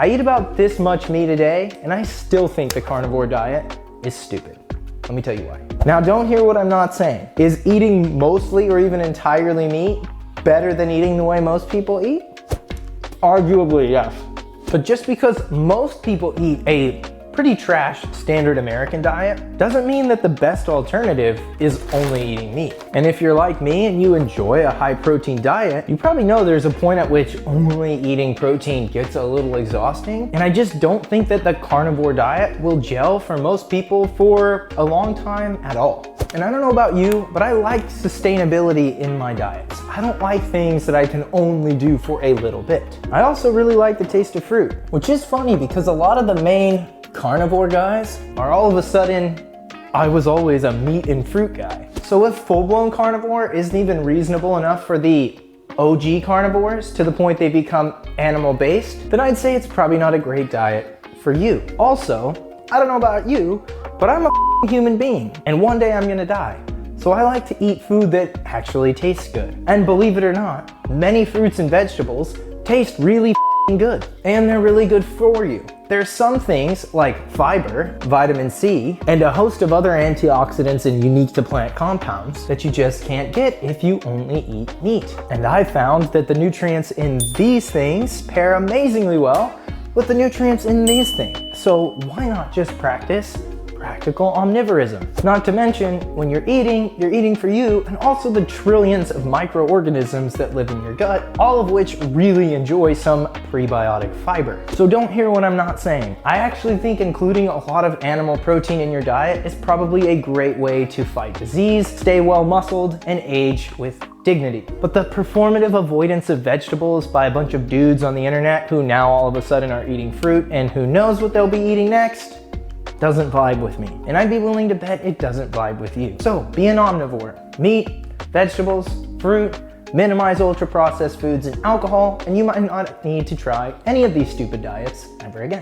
I eat about this much meat a day, and I still think the carnivore diet is stupid. Let me tell you why. Now, don't hear what I'm not saying. Is eating mostly or even entirely meat better than eating the way most people eat? Arguably, yes. But just because most people eat a pretty trash standard American diet doesn't mean that the best alternative is only eating meat. And if you're like me and you enjoy a high protein diet, you probably know there's a point at which only eating protein gets a little exhausting. And I just don't think that the carnivore diet will gel for most people for a long time at all. And I don't know about you, but I like sustainability in my diets. I don't like things that I can only do for a little bit. I also really like the taste of fruit, which is funny because a lot of the main carnivore guys are all of a sudden, I was always a meat and fruit guy. So if full-blown carnivore isn't even reasonable enough for the OG carnivores to the point they become animal-based, then I'd say it's probably not a great diet for you. Also, I don't know about you, but I'm a human being, and one day I'm gonna die. So I like to eat food that actually tastes good. And believe it or not, many fruits and vegetables taste really good, and they're really good for you. There's some things like fiber, vitamin C, and a host of other antioxidants and unique to plant compounds that you just can't get if you only eat meat. And I found that the nutrients in these things pair amazingly well with the nutrients in these things. So why not just practice practical omnivorism? Not to mention, when you're eating for you and also the trillions of microorganisms that live in your gut, all of which really enjoy some prebiotic fiber. So don't hear what I'm not saying. I actually think including a lot of animal protein in your diet is probably a great way to fight disease, stay well muscled, and age with dignity. But the performative avoidance of vegetables by a bunch of dudes on the internet who now all of a sudden are eating fruit and who knows what they'll be eating next doesn't vibe with me. And I'd be willing to bet it doesn't vibe with you. So be an omnivore. Meat, vegetables, fruit, minimize ultra processed foods and alcohol, and you might not need to try any of these stupid diets ever again.